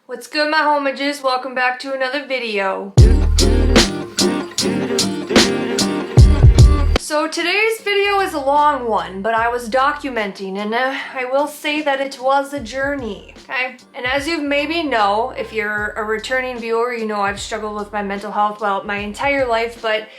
What's good, my homages? Welcome back to another video. So today's video is a long one, but I was documenting and I will say that it was a journey, okay? And as you maybe know, if you're a returning viewer, you know I've struggled with my mental health, well, my entire life, but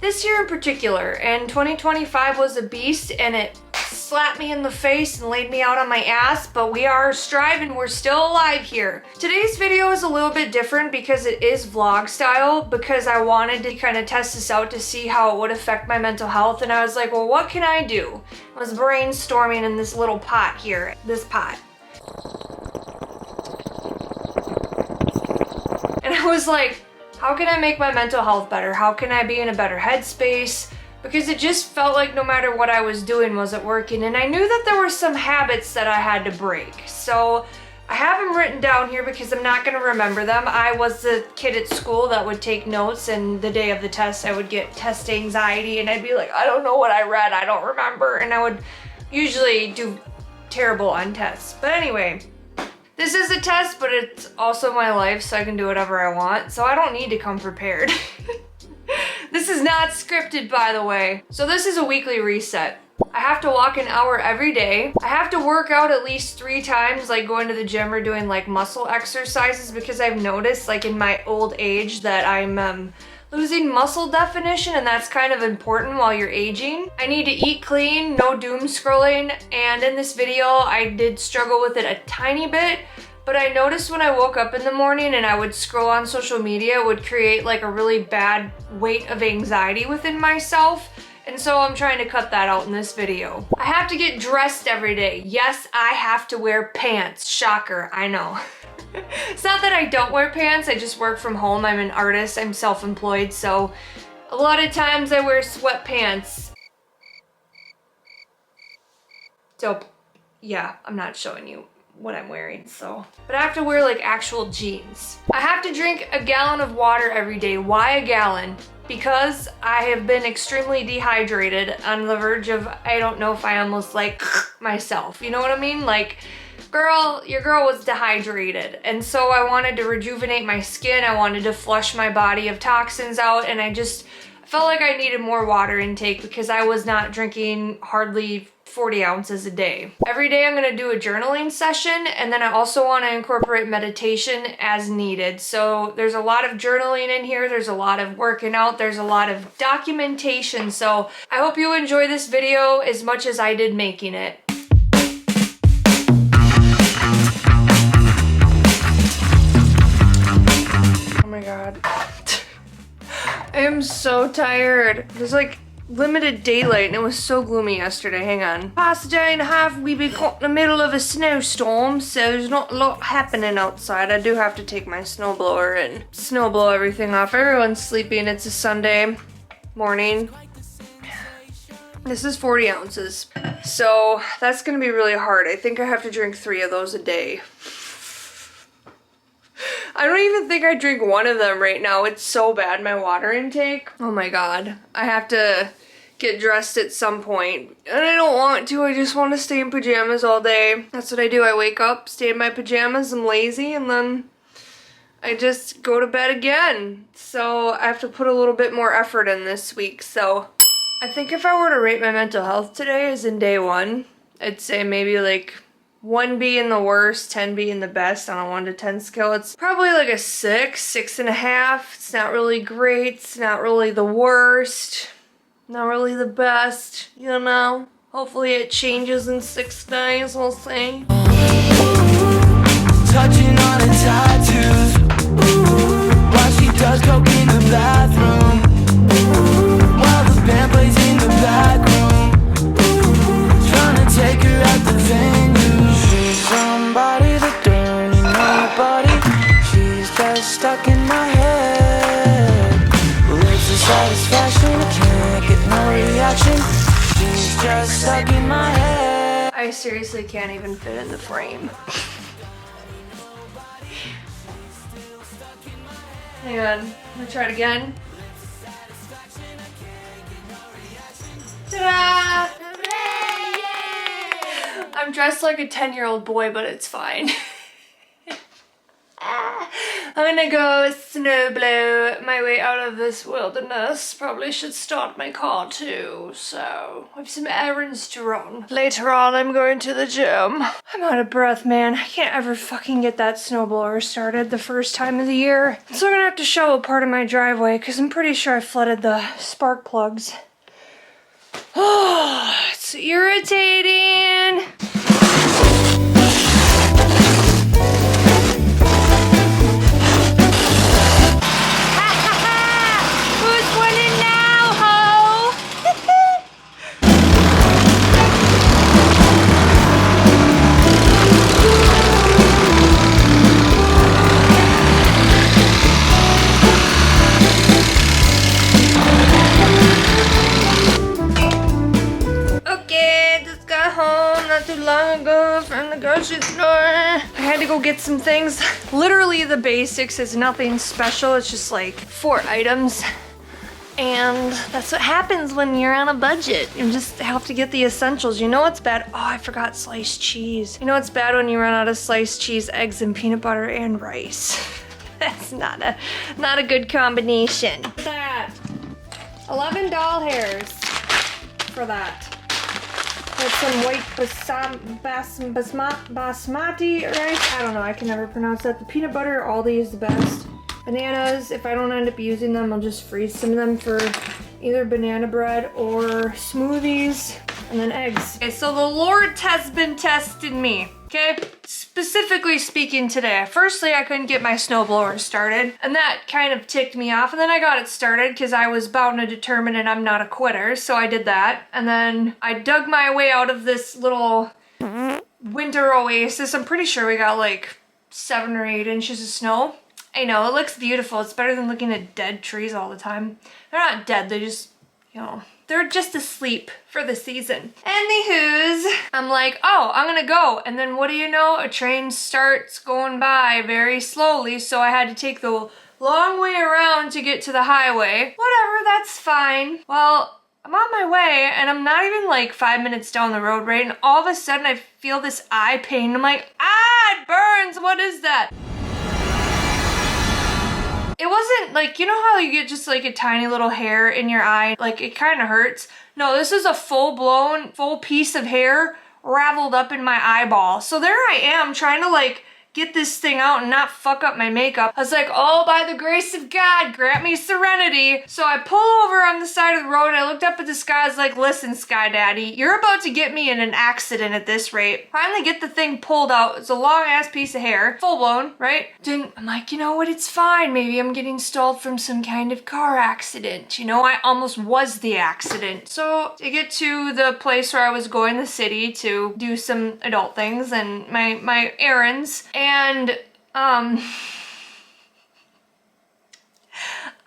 this year in particular, and 2025 was a beast and it slapped me in the face and laid me out on my ass, but we are striving, we're still alive here. Today's video is a little bit different because it is vlog style, because I wanted to kind of test this out to see how it would affect my mental health, and I was like, well, what can I do? I was brainstorming in this little pot here, this pot. And I was like, how can I make my mental health better? How can I be in a better headspace? Because it just felt like no matter what I was doing wasn't working, and I knew that there were some habits that I had to break. So I have them written down here because I'm not going to remember them. I was the kid at school that would take notes, and the day of the test I would get test anxiety and I'd be like, I don't know what I read, I don't remember, and I would usually do terrible on tests. But anyway, this is a test, but it's also my life, so I can do whatever I want, so I don't need to come prepared. This is not scripted, by the way. So this is a weekly reset. I have to walk an hour every day. I have to work out at least 3 times, like going to the gym or doing like muscle exercises, because I've noticed like in my old age that I'm losing muscle definition, and that's kind of important while you're aging. I need to eat clean, no doom scrolling, and in this video I did struggle with it a tiny bit. But I noticed when I woke up in the morning and I would scroll on social media, it would create like a really bad weight of anxiety within myself. And so I'm trying to cut that out in this video. I have to get dressed every day. Yes, I have to wear pants. Shocker, I know. It's not that I don't wear pants, I just work from home. I'm an artist, I'm self-employed, so a lot of times I wear sweatpants. So yeah, I'm not showing you what I'm wearing, so. But I have to wear like actual jeans. I have to drink a gallon of water every day. Why a gallon? Because I have been extremely dehydrated, on the verge of, I don't know if I almost like myself, you know what I mean? Like, girl, your girl was dehydrated, and so I wanted to rejuvenate my skin, I wanted to flush my body of toxins out, and I just felt like I needed more water intake because I was not drinking hardly 40 ounces a day. Every day I'm gonna do a journaling session, and then I also wanna incorporate meditation as needed. So there's a lot of journaling in here, there's a lot of working out, there's a lot of documentation. So I hope you enjoy this video as much as I did making it. Oh my God. I am so tired. There's like limited daylight and it was so gloomy yesterday. Hang on. Past a day and a half, we've been caught in the middle of a snowstorm, so there's not a lot happening outside. I do have to take my snowblower and snowblow everything off. Everyone's sleeping. It's a Sunday morning. This is 40 ounces. So that's gonna be really hard. I think I have to drink 3 of those a day. I don't even think I drink 1 of them right now. It's so bad, my water intake. Oh my God. I have to get dressed at some point. And I don't want to, I just want to stay in pajamas all day. That's what I do. I wake up, stay in my pajamas, I'm lazy, and then I just go to bed again. So I have to put a little bit more effort in this week. So I think if I were to rate my mental health today as in day 1, I'd say maybe like 1 being the worst, 10 being the best on a 1 to 10 scale. It's probably like a 6, 6.5. It's not really great. It's not really the worst. Not really the best, you know? Hopefully it changes in 6 days, we'll see. Touching on her tattoos while she does coke in the bathroom, while the band plays in the back room, trying to take her out the venue. Somebody that don't need nobody. She's just stuck in my head. Lives the satisfaction, I can't get no reaction. She's just stuck in my head. I seriously can't even fit in the frame. Hang on, I'm gonna try it again. Ta-da! I'm dressed like a 10-year-old boy, but it's fine. I'm gonna go snowblow my way out of this wilderness. Probably should start my car too, so I have some errands to run. Later on, I'm going to the gym. I'm out of breath, man. I can't ever fucking get that snowblower started the first time of the year. So I'm gonna have to shovel part of my driveway because I'm pretty sure I flooded the spark plugs. Oh, it's irritating. Long ago from the grocery store. I had to go get some things. Literally the basics is nothing special. It's just like 4 items. And that's what happens when you're on a budget. You just have to get the essentials. You know what's bad? Oh, I forgot sliced cheese. You know what's bad when you run out of sliced cheese, eggs, and peanut butter and rice. That's not a good combination. That 11 doll hairs for that. With some white basmati rice. I don't know, I can never pronounce that. The peanut butter, Aldi is the best. Bananas, if I don't end up using them, I'll just freeze some of them for either banana bread or smoothies. And then eggs. Okay, so the Lord has been testing me, okay? Specifically speaking today. Firstly, I couldn't get my snowblower started, and that kind of ticked me off. And then I got it started because I was bound and determined and I'm not a quitter, so I did that. And then I dug my way out of this little winter oasis. I'm pretty sure we got like 7 or 8 inches of snow. I know, it looks beautiful. It's better than looking at dead trees all the time. They're not dead, they just, you know, they're just asleep for the season. Anywho's, I'm like, oh, I'm gonna go. And then what do you know? A train starts going by very slowly, so I had to take the long way around to get to the highway. Whatever, that's fine. Well, I'm on my way, and I'm not even like 5 minutes down the road, right? And all of a sudden, I feel this eye pain. I'm like, ah, it burns, what is that? It wasn't like, you know how you get just like a tiny little hair in your eye, like it kind of hurts? No, this is a full-blown, full piece of hair raveled up in my eyeball. So there I am trying to like get this thing out and not fuck up my makeup. I was like, oh, by the grace of God, grant me serenity. So I pull over on the side of the road and I looked up at the sky. I was like, listen, Sky Daddy, you're about to get me in an accident at this rate. Finally get the thing pulled out. It's a long ass piece of hair, full blown, right? I'm like, you know what, it's fine. Maybe I'm getting stalled from some kind of car accident. You know, I almost was the accident. So to get to the place where I was going, the city, to do some adult things and my errands, and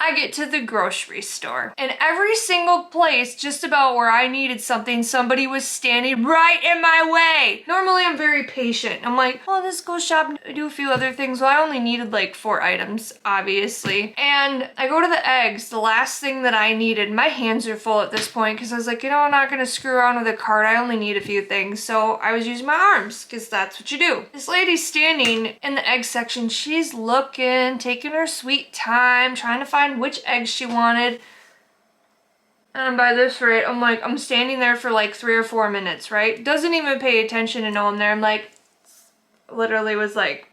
I get to the grocery store, and every single place just about where I needed something, somebody was standing right in my way. Normally I'm very patient. I'm like, well, let's go shop and do a few other things. Well, I only needed like 4 items, obviously. And I go to the eggs, the last thing that I needed. My hands are full at this point because I was like, you know, I'm not gonna screw around with a cart. I only need a few things. So I was using my arms because that's what you do. This lady's standing in the egg section. She's looking, taking her sweet time, trying to find which eggs she wanted. And by this rate, I'm standing there for like 3 or 4 minutes, right? Doesn't even pay attention to know I'm there. I'm like, literally was like,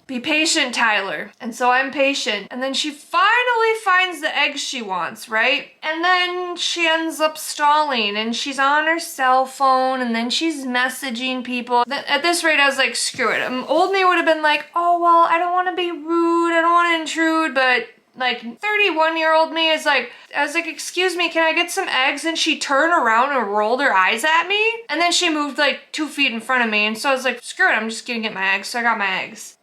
be patient, Tyler. And so I'm patient. And then she finally finds the eggs she wants, right? And then she ends up stalling and she's on her cell phone and then she's messaging people. At this rate, I was like, screw it. Old me would have been like, oh, well, I don't want to be rude. I don't want to intrude. But like 31-year-old me is like, I was like, excuse me, can I get some eggs? And she turned around and rolled her eyes at me. And then she moved like 2 feet in front of me. And so I was like, screw it, I'm just gonna get my eggs. So I got my eggs.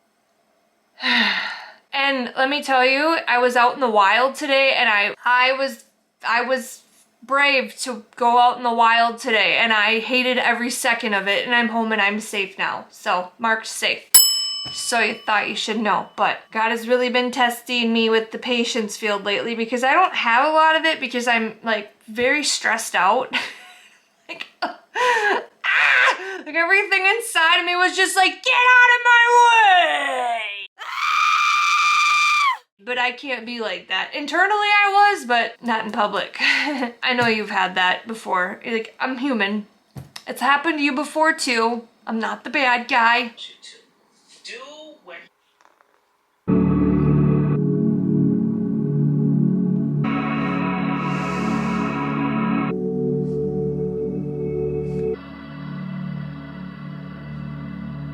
And let me tell you, I was out in the wild today and I was brave to go out in the wild today and I hated every second of it, and I'm home and I'm safe now. So, marked safe. So you thought you should know, but God has really been testing me with the patience field lately because I don't have a lot of it because I'm like very stressed out. Like, like everything inside of me was just like, get out of my way! but I can't be like that. Internally I was, but not in public. I know you've had that before. Like, I'm human. It's happened to you before too. I'm not the bad guy.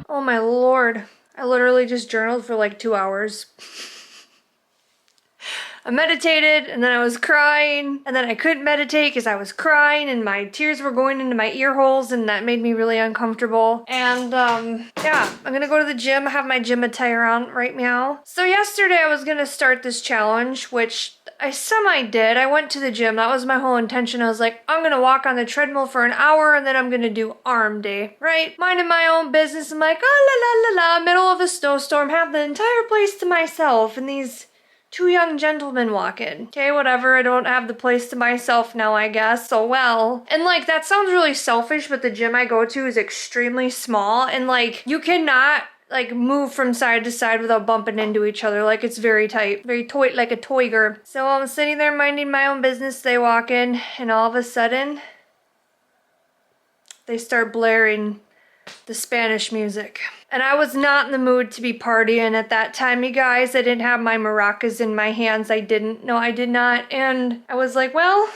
Oh my lord. I literally just journaled for like 2 hours. I meditated and then I was crying and then I couldn't meditate because I was crying and my tears were going into my ear holes and that made me really uncomfortable. And yeah, I'm gonna go to the gym, have my gym attire on right now. So yesterday I was gonna start this challenge, which I semi-did. I went to the gym. That was my whole intention. I was like, I'm gonna walk on the treadmill for an hour and then I'm gonna do arm day, right? Minding my own business. I'm like, oh la la la la, middle of a snowstorm, have the entire place to myself and these 2 young gentlemen walking. Okay, whatever, I don't have the place to myself now, I guess, so well. And like, that sounds really selfish, but the gym I go to is extremely small, and like, you cannot like move from side to side without bumping into each other. Like, it's very tight, very toy, like a toiger. So I'm sitting there minding my own business, they walk in, and all of a sudden, they start blaring the Spanish music. And I was not in the mood to be partying at that time, you guys. I didn't have my maracas in my hands. I didn't. No, I did not. And I was like, well,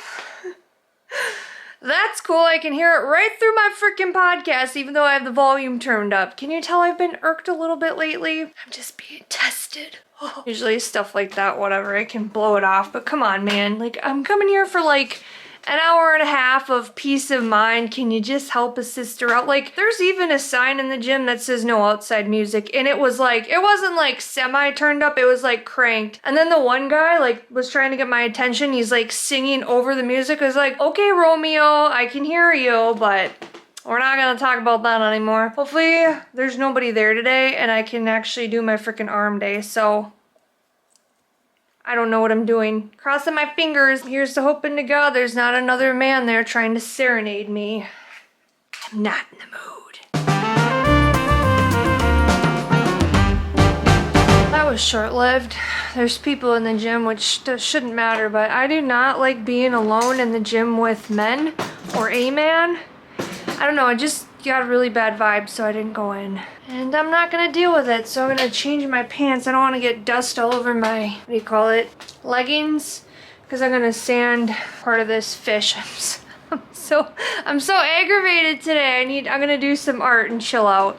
that's cool. I can hear it right through my freaking podcast, even though I have the volume turned up. Can you tell I've been irked a little bit lately? I'm just being tested. Usually stuff like that, whatever, I can blow it off. But come on, man. Like, I'm coming here for like an hour and a half of peace of mind. Can you just help a sister out? Like, there's even a sign in the gym that says no outside music, and it was like, it wasn't like semi turned up, it was like cranked. And then the one guy like was trying to get my attention. He's like singing over the music. I was like, okay, Romeo, I can hear you, but we're not gonna talk about that anymore. Hopefully there's nobody there today and I can actually do my freaking arm day. So I don't know what I'm doing. Crossing my fingers. Here's to hoping to God there's not another man there trying to serenade me. I'm not in the mood. That was short-lived. There's people in the gym, which shouldn't matter, but I do not like being alone in the gym with men or a man. I don't know, I just got a really bad vibe, so I didn't go in. And I'm not gonna deal with it, so I'm gonna change my pants. I don't wanna get dust all over my, what do you call it, leggings, because I'm gonna sand part of this fish. I'm so aggravated today. I'm gonna do some art and chill out.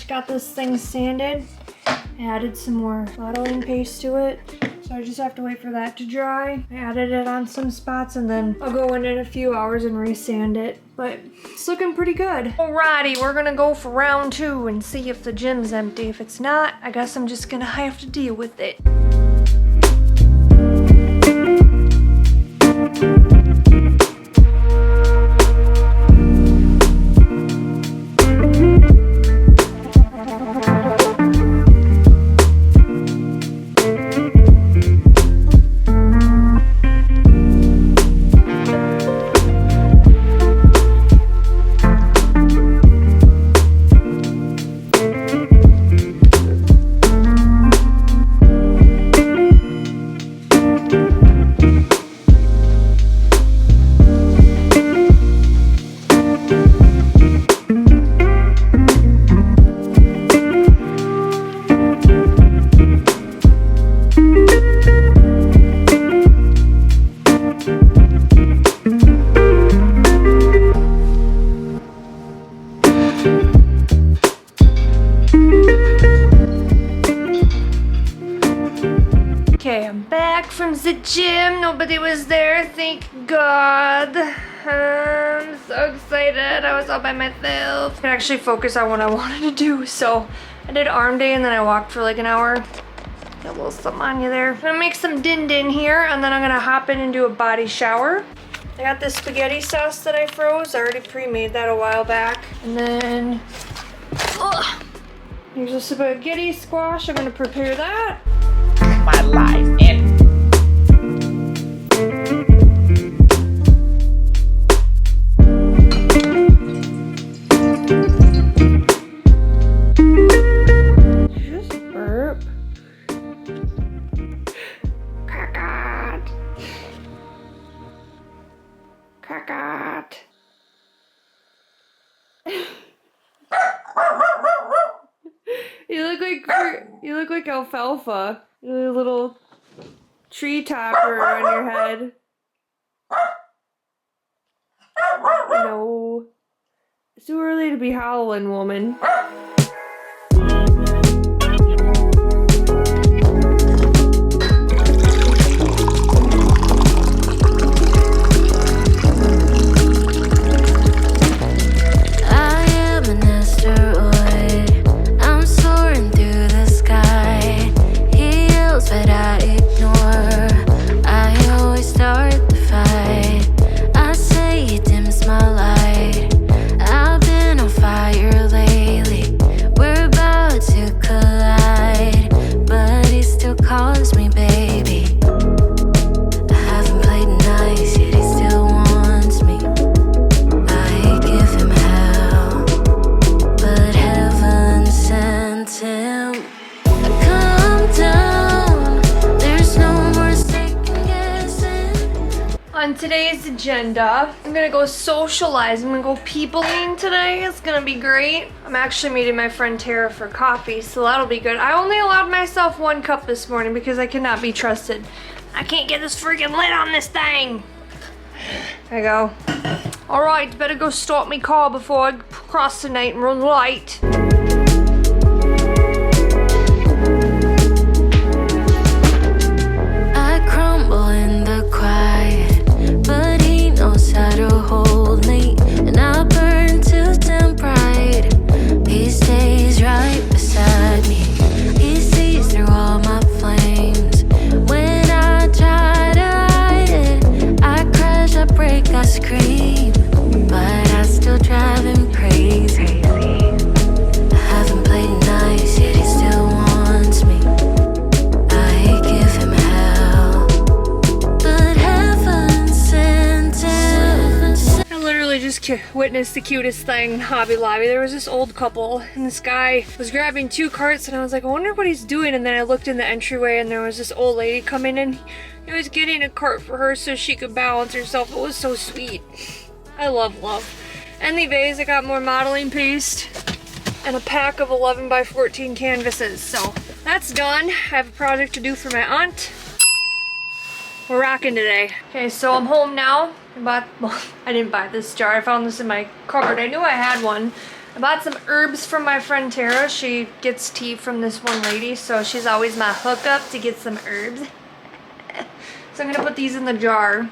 Got this thing sanded. I added some more modeling paste to it, so I just have to wait for that to dry. I added it on some spots and then I'll go in a few hours and resand it, but it's looking pretty good. Alrighty, we're gonna go for round 2 and see if the gym's empty. If it's not, I guess I'm just gonna have to deal with it. Okay, I'm back from the gym. Nobody was there, thank God. I'm so excited. I was all by myself. I could actually focus on what I wanted to do. So I did arm day and then I walked for like an hour. Got a little something on you there. I'm gonna make some din din here and then I'm gonna hop in and do a body shower. I got this spaghetti sauce that I froze. I already pre-made that a while back. And then, here's a spaghetti squash. I'm gonna prepare that. My life and You look like alfalfa. You have a little tree topper on your head. No. It's too early to be howling, woman. On today's agenda, I'm gonna go socialize. I'm gonna go peopling today. It's gonna be great. I'm actually meeting my friend Tara for coffee, so that'll be good. I only allowed myself 1 cup this morning because I cannot be trusted. I can't get this freaking lid on this thing. There you go. All right, better go start my car before I procrastinate and run late. I crumble in the quiet. But he knows how to hold me, and I burn to dim pride. He stays right beside me. He sees through all my flames. When I try to hide it, I crash, I break, I scream. But I still drive him crazy. I haven't played nice, yet he still wants me. I give him hell, but heaven sent him. I literally just witnessed the cutest thing in Hobby Lobby. There was this old couple, and this guy was grabbing 2 carts, and I was like, I wonder what he's doing. And then I looked in the entryway, and there was this old lady coming in. He was getting a cart for her so she could balance herself. It was so sweet. I love love. Anyways, I got more modeling paste and a pack of 11 by 14 canvases. So that's done. I have a project to do for my aunt. We're rocking today. Okay, so I'm home now. I didn't buy this jar. I found this in my cupboard. I knew I had one. I bought some herbs from my friend Tara. She gets tea from this one lady, so she's always my hookup to get some herbs. So I'm gonna put these in the jar.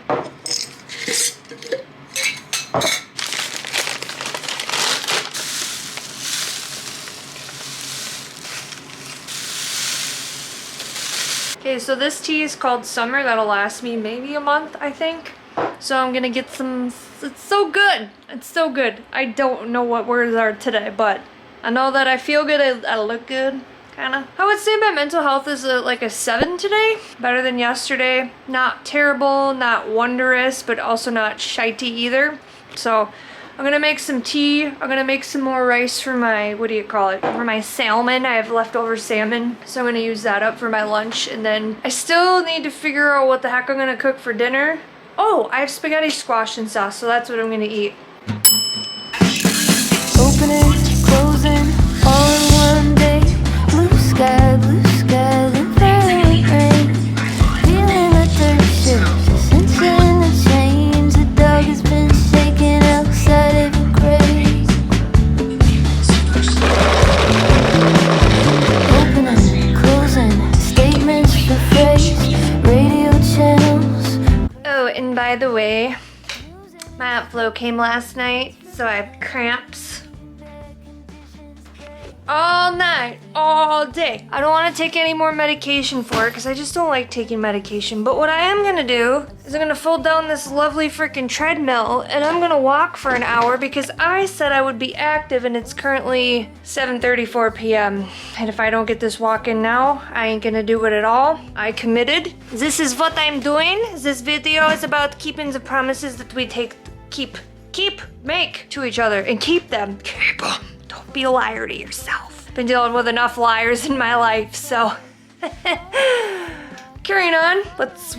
Okay, so this tea is called Summer. That'll last me maybe a month, I think. So I'm gonna get some. It's so good. It's so good. I don't know what words are today, but I know that I feel good. I look good, kinda. I would say my mental health is like a 7 today. Better than yesterday. Not terrible, not wondrous, but also not shitey either. So I'm gonna make some tea. I'm gonna make some more rice for my, what do you call it? For my salmon. I have leftover salmon, so I'm gonna use that up for my lunch. And then I still need to figure out what the heck I'm gonna cook for dinner. Oh, I have spaghetti squash and sauce, so that's what I'm gonna eat. Opening, closing, all in one day. Blue sky, then violet rain. Feeling the third shift, sensing the change. The dog has been shaking outside every grave. Opening, closing, statements for phrase. Radio channels. Oh, and by the way, my Aunt Flo came last night, so I have cramps. all night, all day. I don't want to take any more medication for it because I just don't like taking medication. But what I am gonna do is I'm gonna fold down this lovely freaking treadmill and I'm gonna walk for an hour because I said I would be active and it's currently 7:34 p.m. And if I don't get this walk in now, I ain't gonna do it at all. I committed. This is what I'm doing. This video is about keeping the promises that we make to each other and keep them. Keep them. Don't be a liar to yourself. Been dealing with enough liars in my life, so. Carrying on, let's.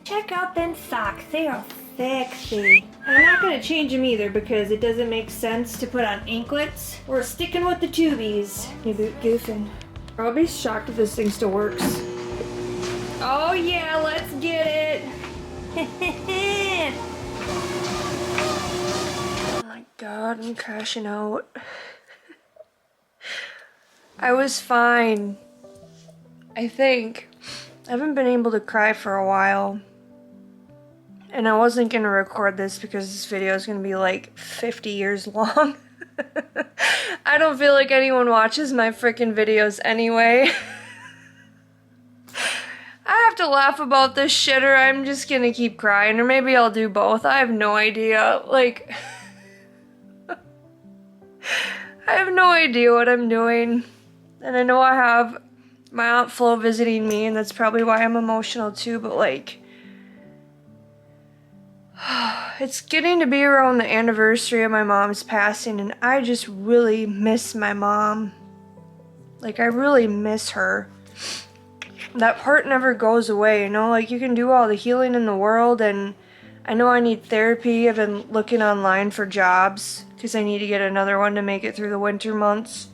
Check out them socks, they are sexy. I'm not gonna change them either because it doesn't make sense to put on anklets. We're sticking with the tubies. Maybe goofing. I'll be shocked if this thing still works. Oh yeah, let's get it. Oh my god, I'm crashing out. I was fine. I think. I haven't been able to cry for a while. And I wasn't gonna record this because this video is gonna be like 50 years long. I don't feel like anyone watches my freaking videos anyway. I have to laugh about this shit or I'm just gonna keep crying, or maybe I'll do both. I have no idea. Like, I have no idea what I'm doing. And I know I have my Aunt Flo visiting me, and that's probably why I'm emotional too, but like, it's getting to be around the anniversary of my mom's passing, and I just really miss my mom. Like, I really miss her. That part never goes away, you know? Like, you can do all the healing in the world, and I know I need therapy. I've been looking online for jobs because I need to get another one to make it through the winter months.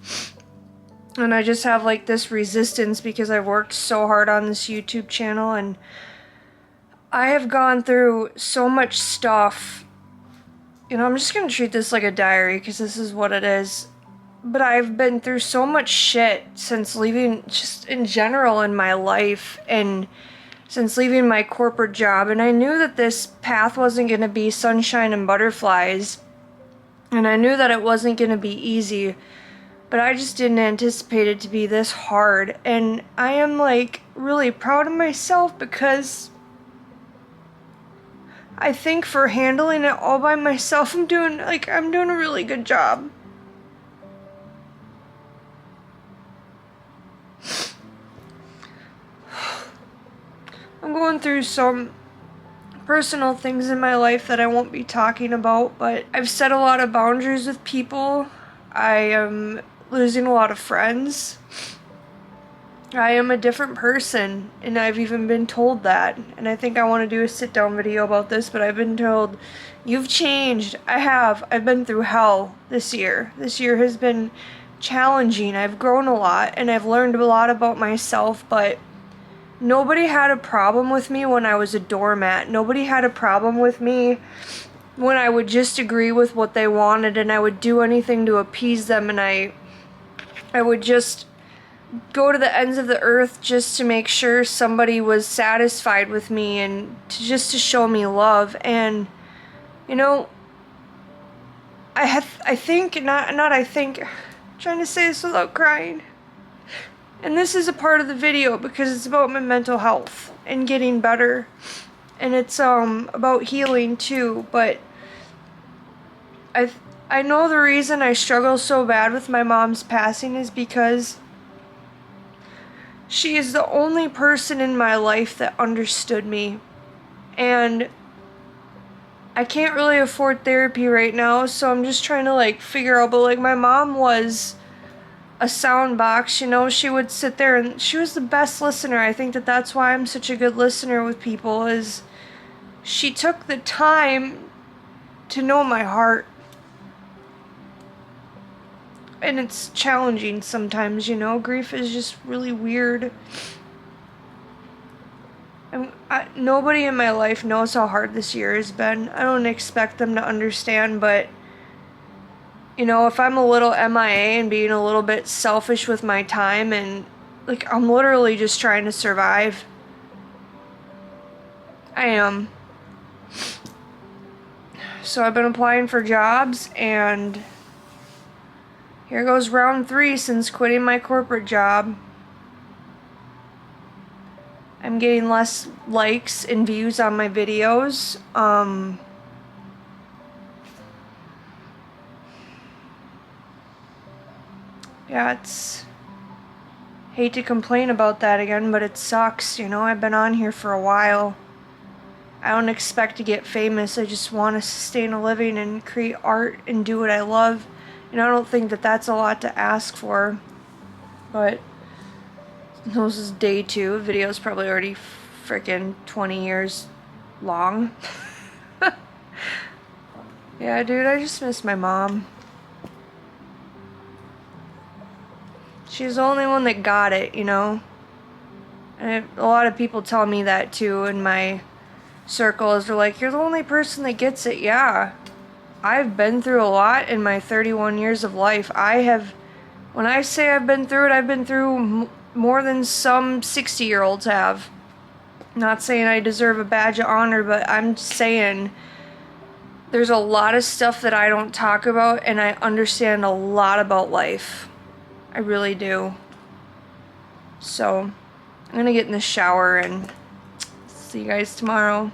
And I just have like this resistance because I've worked so hard on this YouTube channel, and I have gone through so much stuff. You know, I'm just gonna treat this like a diary because this is what it is. But I've been through so much shit since leaving, just in general in my life, and since leaving my corporate job. And I knew that this path wasn't gonna be sunshine and butterflies. And I knew that it wasn't gonna be easy. But I just didn't anticipate it to be this hard. And I am like really proud of myself because I think for handling it all by myself, I'm doing a really good job. I'm going through some personal things in my life that I won't be talking about, but I've set a lot of boundaries with people. I am losing a lot of friends. I am a different person, and I've even been told that. And I think I want to do a sit-down video about this, but I've been told, you've changed. I have. I've been through hell this year. This year has been challenging. I've grown a lot, and I've learned a lot about myself, but nobody had a problem with me when I was a doormat. Nobody had a problem with me when I would just agree with what they wanted, and I would do anything to appease them, and I would just go to the ends of the earth just to make sure somebody was satisfied with me and just to show me love. And you know, I'm trying to say this without crying. And this is a part of the video because it's about my mental health and getting better. And it's about healing too, but I know the reason I struggle so bad with my mom's passing is because she is the only person in my life that understood me. And I can't really afford therapy right now, so I'm just trying to like figure out, but like my mom was a sound box, you know, she would sit there and she was the best listener. I think that that's why I'm such a good listener with people, is she took the time to know my heart. And it's challenging sometimes, you know, grief is just really weird. And nobody in my life knows how hard this year has been. I don't expect them to understand, but you know, if I'm a little MIA and being a little bit selfish with my time, and like I'm literally just trying to survive. I am. So I've been applying for jobs, and Here goes round 3 since quitting my corporate job. I'm getting less likes and views on my videos. Yeah, it's... hate to complain about that again, but it sucks, you know? I've been on here for a while. I don't expect to get famous. I just want to sustain a living and create art and do what I love. And I don't think that that's a lot to ask for. But this is day 2. Video's probably already freaking 20 years long. Yeah, dude, I just miss my mom. She's the only one that got it, you know? And a lot of people tell me that too in my circles. They're like, you're the only person that gets it. Yeah. I've been through a lot in my 31 years of life. When I say I've been through it, I've been through more than some 60-year-olds have. Not saying I deserve a badge of honor, but I'm saying there's a lot of stuff that I don't talk about, and I understand a lot about life. I really do. So, I'm gonna get in the shower and see you guys tomorrow.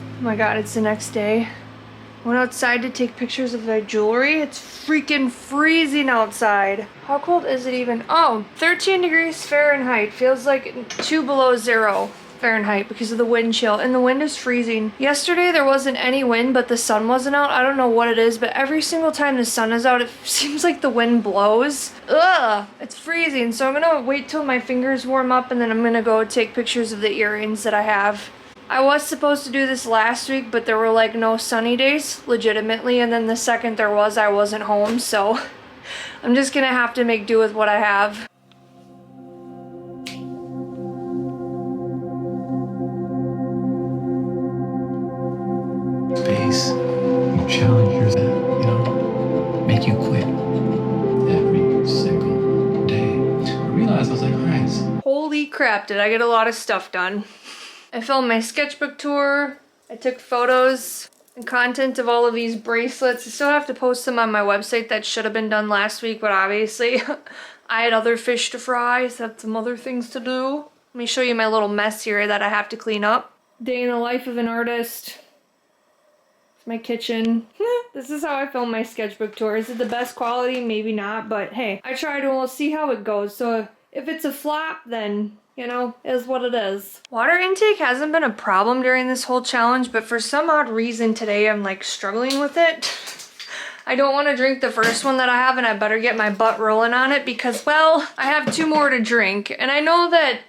Oh my god, it's the next day. Went outside to take pictures of my jewelry. It's freaking freezing outside. How cold is it even? Oh, 13 degrees Fahrenheit. Feels like 2 below 0 Fahrenheit because of the wind chill. And the wind is freezing. Yesterday there wasn't any wind, but the sun wasn't out. I don't know what it is, but every single time the sun is out, it seems like the wind blows. Ugh, it's freezing. So I'm gonna wait till my fingers warm up, and then I'm gonna go take pictures of the earrings that I have. I was supposed to do this last week, but there were like no sunny days, legitimately, and then the second there was, I wasn't home, so I'm just gonna have to make do with what I have. Space, you challenge yourself, you know, make you quit every single day. I realized, I was like, alright. Holy crap, did I get a lot of stuff done. I filmed my sketchbook tour, I took photos and content of all of these bracelets. I still have to post them on my website. That should have been done last week, but obviously I had other fish to fry, so I had some other things to do. Let me show you my little mess here that I have to clean up. Day in the life of an artist. It's my kitchen. This is how I film my sketchbook tour. Is it the best quality? Maybe not, but hey, I tried and we'll see how it goes. So if it's a flop, then you know, is what it is. Water intake hasn't been a problem during this whole challenge, but for some odd reason today I'm like struggling with it. I don't want to drink the first one that I have, and I better get my butt rolling on it because, well, I have 2 more to drink. And I know that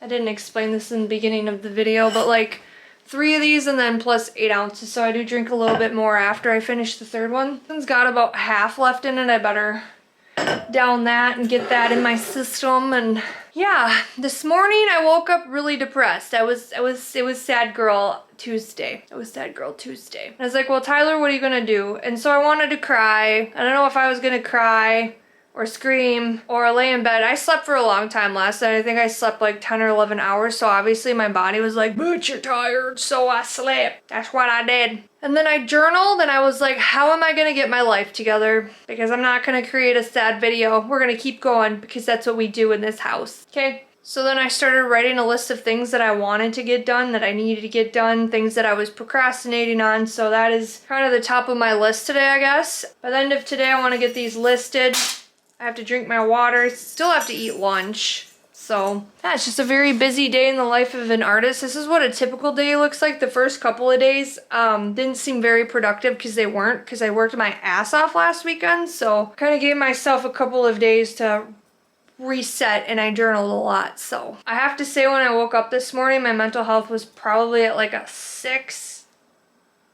I didn't explain this in the beginning of the video, but like 3 of these and then plus 8 ounces. So I do drink a little bit more after I finish the 3rd one. It's got about half left in it. I better down that and get that in my system. And yeah, this morning I woke up really depressed. It was sad girl Tuesday. It was sad girl Tuesday. And I was like, well, Tyler, what are you gonna do? And so I wanted to cry. I don't know if I was gonna cry or scream or lay in bed. I slept for a long time last night. I think I slept like 10 or 11 hours. So obviously my body was like, but you're tired. So I slept. That's what I did. And then I journaled and I was like, how am I gonna get my life together? Because I'm not gonna create a sad video. We're gonna keep going because that's what we do in this house. Okay? So then I started writing a list of things that I wanted to get done, that I needed to get done, things that I was procrastinating on. So that is kind of the top of my list today, I guess. By the end of today, I want to get these listed. I have to drink my water, still have to eat lunch. So yeah, it's just a very busy day in the life of an artist. This is what a typical day looks like. The first couple of days didn't seem very productive because they weren't, because I worked my ass off last weekend. So kind of gave myself a couple of days to reset, and I journaled a lot. So I have to say, when I woke up this morning, my mental health was probably at like a 6.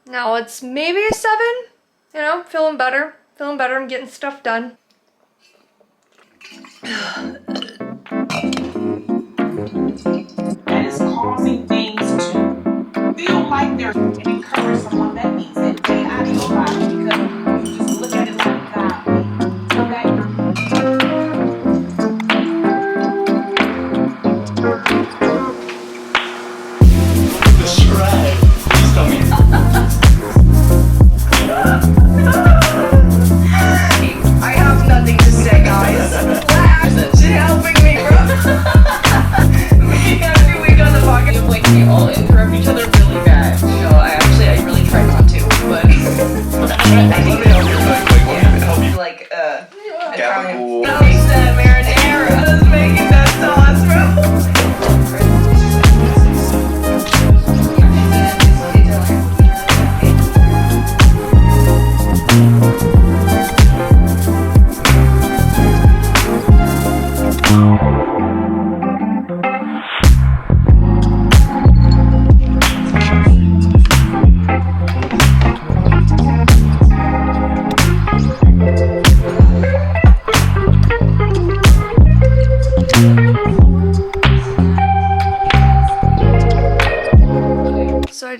Now it's maybe a 7. You know, feeling better. Feeling better. I'm getting stuff done. That is causing things to feel like they're and encourage someone that needs it. Get out of your body because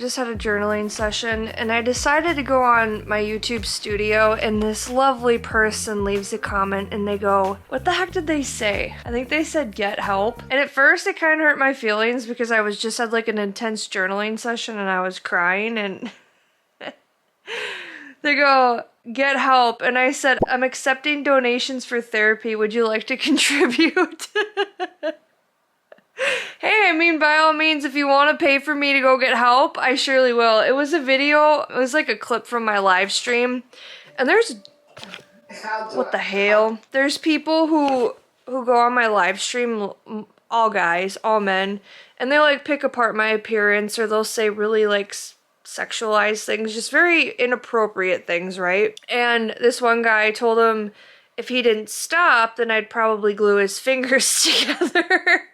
just had a journaling session and I decided to go on my YouTube studio and this lovely person leaves a comment and they go, what the heck did they say? I think they said get help. And at first it kind of hurt my feelings because I was just had like an intense journaling session and I was crying and they go, get help. And I said, I'm accepting donations for therapy. Would you like to contribute? Hey, I mean, by all means, if you want to pay for me to go get help, I surely will. It was a video, it was like a clip from my live stream. And there's, what the hell? There's people who go on my live stream, all guys, all men, and they like pick apart my appearance or they'll say really like sexualized things, just very inappropriate things, right? And this one guy told him if he didn't stop, then I'd probably glue his fingers together.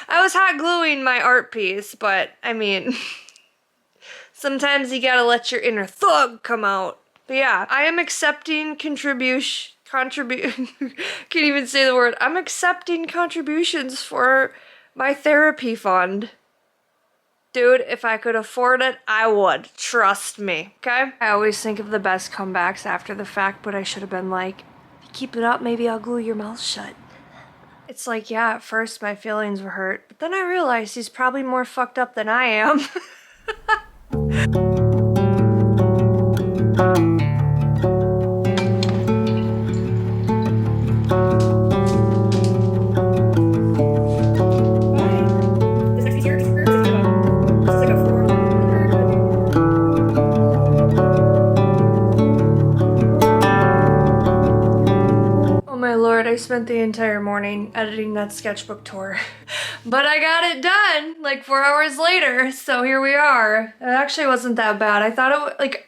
I was hot gluing my art piece, but I mean, sometimes you gotta let your inner thug come out. But yeah, I am accepting can't even say the word. I'm accepting contributions for my therapy fund. Dude, if I could afford it, I would. Trust me, okay? I always think of the best comebacks after the fact, but I should have been like, if you keep it up, maybe I'll glue your mouth shut. It's like, yeah, at first my feelings were hurt, but then I realized he's probably more fucked up than I am. I spent the entire morning editing that sketchbook tour, but I got it done like 4 hours later, so here we are. It actually wasn't that bad. I thought it was like,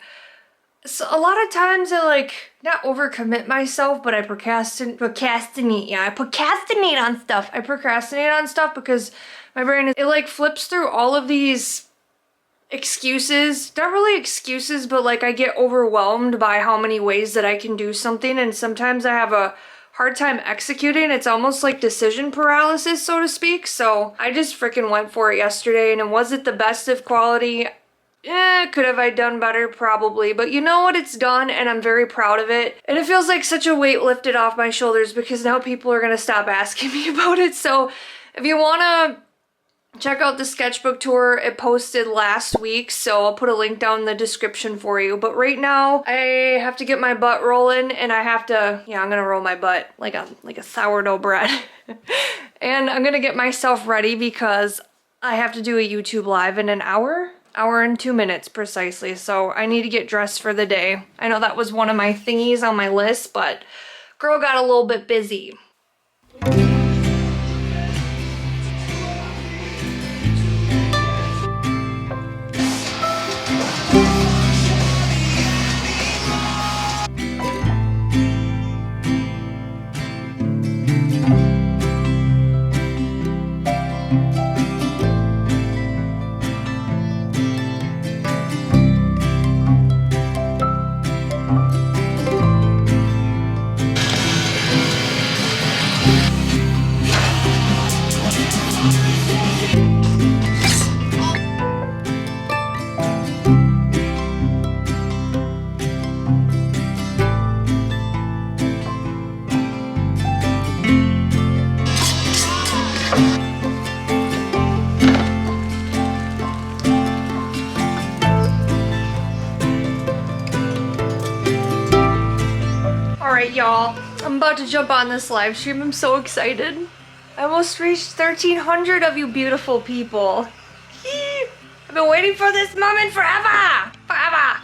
so a lot of times I like, not overcommit myself, but I procrastinate on stuff. I procrastinate on stuff because my brain, it like flips through all of these excuses, not really excuses, but like I get overwhelmed by how many ways that I can do something, and sometimes I have a hard time executing. It's almost like decision paralysis, so to speak. So I just freaking went for it yesterday, and was it the best of quality? Could have I done better? Probably. But you know what? It's done, and I'm very proud of it. And it feels like such a weight lifted off my shoulders because now people are gonna stop asking me about it. So if you wanna check out the sketchbook tour, it posted last week, so I'll put a link down in the description for you. But right now, I have to get my butt rolling, and I have to, yeah, I'm gonna roll my butt like a sourdough bread. And I'm gonna get myself ready because I have to do a YouTube live in an hour and 2 minutes precisely, so I need to get dressed for the day. I know that was one of my thingies on my list, but girl got a little bit busy. Y'all, I'm about to jump on this live stream. I'm so excited. I almost reached 1,300 of you beautiful people. I've been waiting for this moment forever! Forever!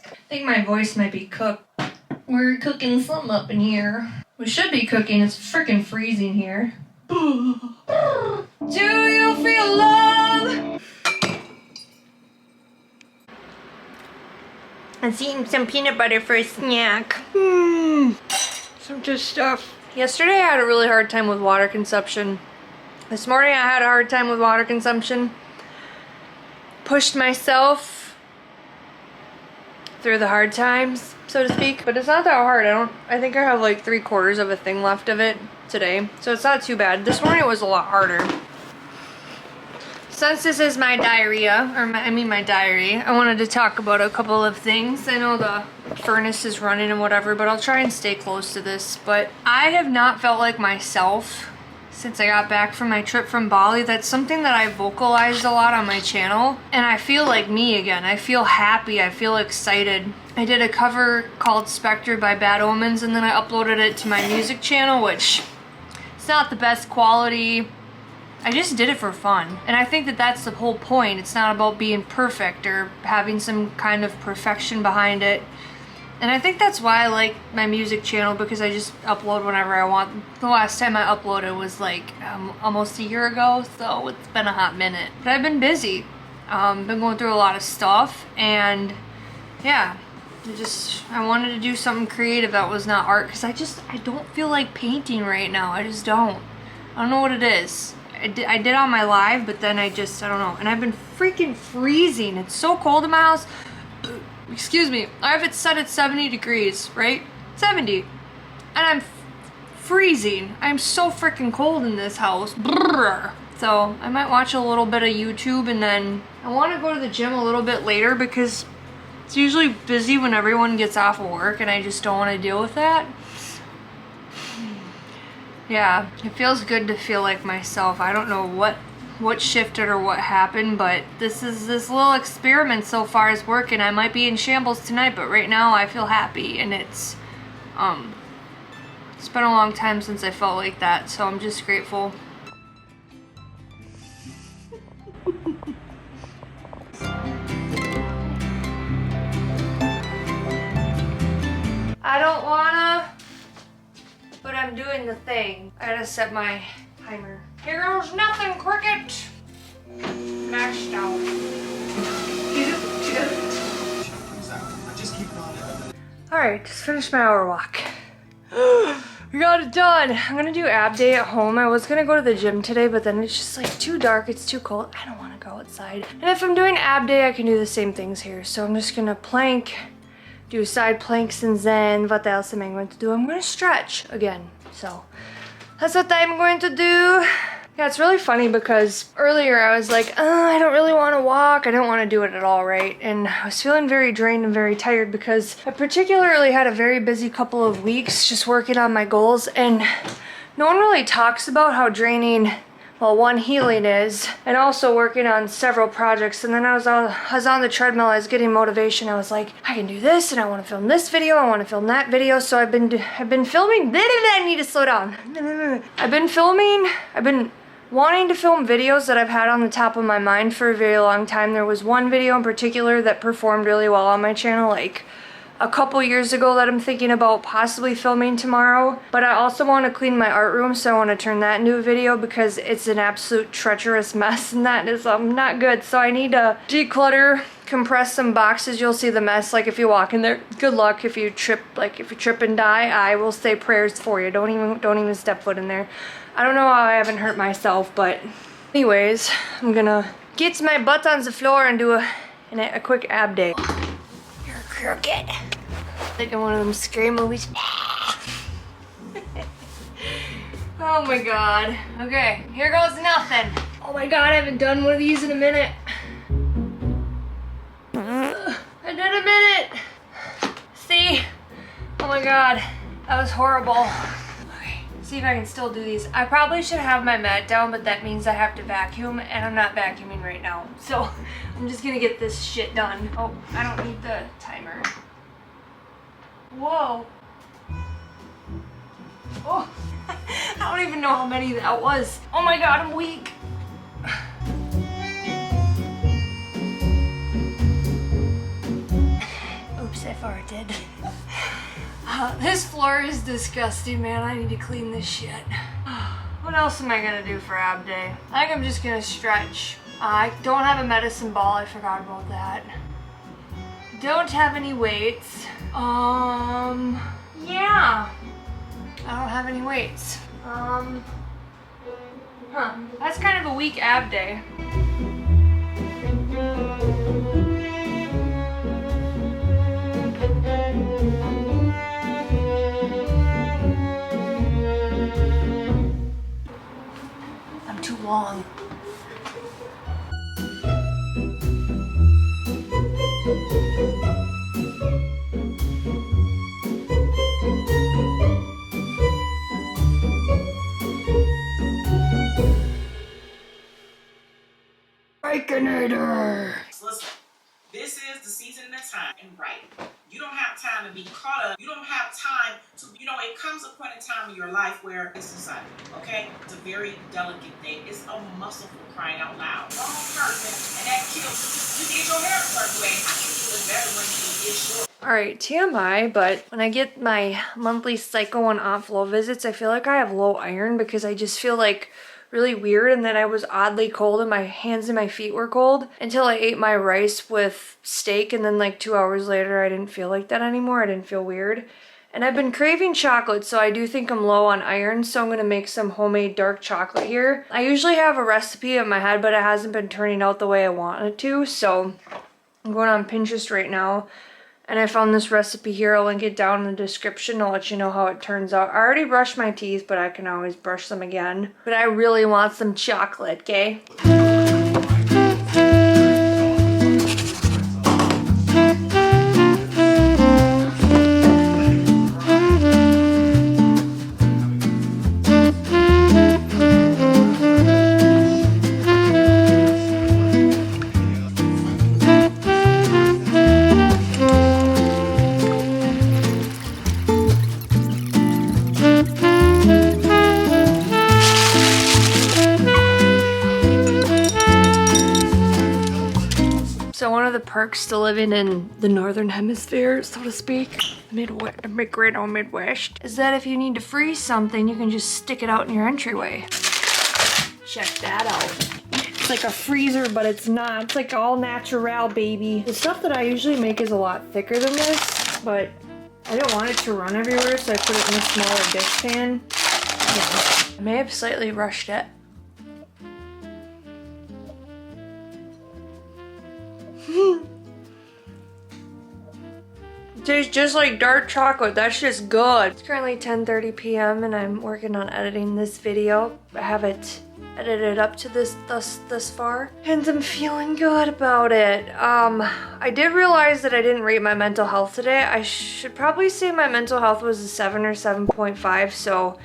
I think my voice might be cooked. We're cooking something up in here. We should be cooking. It's freaking freezing here. Do you feel love? I'm eating some peanut butter for a snack. Some good stuff. Yesterday I had a really hard time with water consumption. This morning I had a hard time with water consumption. Pushed myself through the hard times, so to speak. But it's not that hard. I think I have like 3/4 of a thing left of it today. So it's not too bad. This morning it was a lot harder. Since this is my diarrhea, or my diary, I wanted to talk about a couple of things. I know the furnace is running and whatever, but I'll try and stay close to this. But I have not felt like myself since I got back from my trip from Bali. That's something that I vocalized a lot on my channel, and I feel like me again. I feel happy, I feel excited. I did a cover called Specter by Bad Omens, and then I uploaded it to my music channel, which it's not the best quality. I just did it for fun. And I think that that's the whole point. It's not about being perfect or having some kind of perfection behind it. And I think that's why I like my music channel, because I just upload whenever I want. The last time I uploaded was like almost a year ago, so it's been a hot minute. But I've been busy. Been going through a lot of stuff, and yeah, I wanted to do something creative that was not art, because I don't feel like painting right now. I just don't. I don't know what it is. I did on my live, but then I don't know. And I've been freaking freezing. It's so cold in my house. Excuse me. I have it set at 70 degrees, right? 70. And I'm freezing. I'm so freaking cold in this house. Brrr. So I might watch a little bit of YouTube, and then I want to go to the gym a little bit later, because it's usually busy when everyone gets off of work, and I just don't want to deal with that. Yeah, it feels good to feel like myself. I don't know what shifted or what happened, but this little experiment so far is working. I might be in shambles tonight, but right now I feel happy, and it's been a long time since I felt like that, so I'm just grateful. I don't wanna, but I'm doing the thing. I gotta set my timer. Here goes nothing, cricket! Mashed out. Alright, just finished my hour walk. We got it done. I'm gonna do ab day at home. I was gonna go to the gym today, but then it's just like too dark, it's too cold. I don't wanna go outside. And if I'm doing ab day, I can do the same things here. So I'm just gonna plank, do side planks, and then what else am I going to do? I'm going to stretch again. So that's what I'm going to do. Yeah, it's really funny because earlier I was like, oh, I don't really want to walk. I don't want to do it at all, right? And I was feeling very drained and very tired because I particularly had a very busy couple of weeks just working on my goals, and no one really talks about how draining, well, one, healing is, and also working on several projects. And then I was on the treadmill, I was getting motivation. I was like, I can do this, and I want to film this video, I want to film that video. So I've been filming. I need to slow down. I've been wanting to film videos that I've had on the top of my mind for a very long time. There was one video in particular that performed really well on my channel, like a couple years ago, that I'm thinking about possibly filming tomorrow. But I also want to clean my art room, so I want to turn that into a video because it's an absolute treacherous mess, and that is not good. So I need to declutter, compress some boxes. You'll see the mess. Like, if you walk in there, good luck. If you trip and die, I will say prayers for you. Don't even step foot in there. I don't know how I haven't hurt myself, but anyways, I'm gonna get my butt on the floor and do a quick ab day. Crooked. Like in one of them scary movies. Oh my god. Okay, here goes nothing. Oh my god, I haven't done one of these in a minute. I did a minute. See? Oh my god, that was horrible. Okay, see if I can still do these. I probably should have my mat down, but that means I have to vacuum, and I'm not vacuuming right now. So I'm just gonna get this shit done. Oh, I don't need the timer. Whoa. Oh, I don't even know how many that was. Oh my god, I'm weak. Oops, I farted. This floor is disgusting, man. I need to clean this shit. What else am I gonna do for ab day? I think I'm just gonna stretch. I don't have a medicine ball. I forgot about that. Don't have any weights. Yeah. I don't have any weights. That's kind of a weak ab day. long. Baconator! Listen, this is the season and the time, and right. You don't have time to be caught up. You don't have time to, it comes a point in time in your life where it's decided, okay? It's a very delicate thing. It's a muscle for crying out loud. Wrong person, and that kills you. You did your hair a certain way. I can do it better when you get short. Alright, TMI, but when I get my monthly Psycho and Aunt Flo visits, I feel like I have low iron because I just feel like really weird, and then I was oddly cold and my hands and my feet were cold until I ate my rice with steak, and then like 2 hours later I didn't feel like that anymore. I didn't feel weird. And I've been craving chocolate, so I do think I'm low on iron, so I'm gonna make some homemade dark chocolate here. I usually have a recipe in my head, but it hasn't been turning out the way I want it to, so I'm going on Pinterest right now. And I found this recipe here. I'll link it down in the description. I'll let you know how it turns out. I already brushed my teeth, but I can always brush them again. But I really want some chocolate, okay? So one of the perks to living in the northern hemisphere, so to speak, the great old Midwest, is that if you need to freeze something, you can just stick it out in your entryway. Check that out. It's like a freezer, but it's not. It's like all natural, baby. The stuff that I usually make is a lot thicker than this, but I don't want it to run everywhere, so I put it in a smaller dish pan. Yeah. I may have slightly rushed it. It tastes just like dark chocolate. That's just good. It's currently 10:30 p.m. and I'm working on editing this video. I have it edited up to thus far, and I'm feeling good about it. I did realize that I didn't rate my mental health today. I should probably say my mental health was a 7 or 7.5. So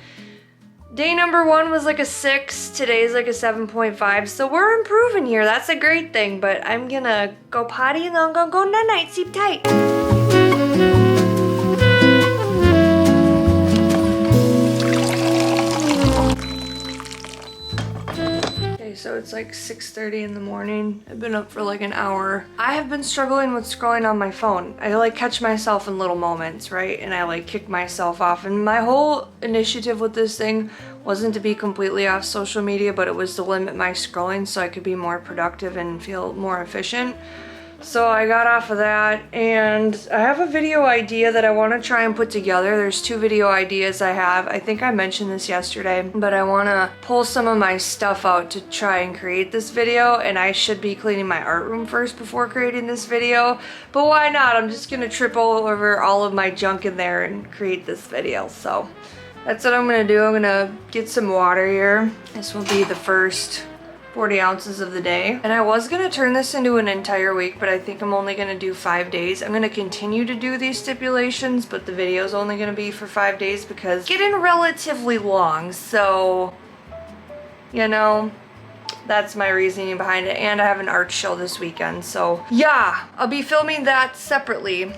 day number 1 was like a 6, today's like a 7.5, so we're improving here. That's a great thing, but I'm gonna go potty and then I'm gonna go night-night, sleep tight. Okay, so it's like 6:30 in the morning. I've been up for like an hour. I have been struggling with scrolling on my phone. I like catch myself in little moments, right? And I like kick myself off. And my whole initiative with this thing wasn't to be completely off social media, but it was to limit my scrolling so I could be more productive and feel more efficient. So I got off of that, and I have a video idea that I want to try and put together. There's 2 video ideas I have. I think I mentioned this yesterday, but I want to pull some of my stuff out to try and create this video, and I should be cleaning my art room first before creating this video, but why not? I'm just going to trip over all of my junk in there and create this video. So that's what I'm going to do. I'm going to get some water here. This will be the first 40 ounces of the day. And I was gonna turn this into an entire week, but I think I'm only gonna do 5 days. I'm gonna continue to do these stipulations, but the video is only gonna be for 5 days because it's getting relatively long. So, you know, that's my reasoning behind it. And I have an art show this weekend. So yeah, I'll be filming that separately.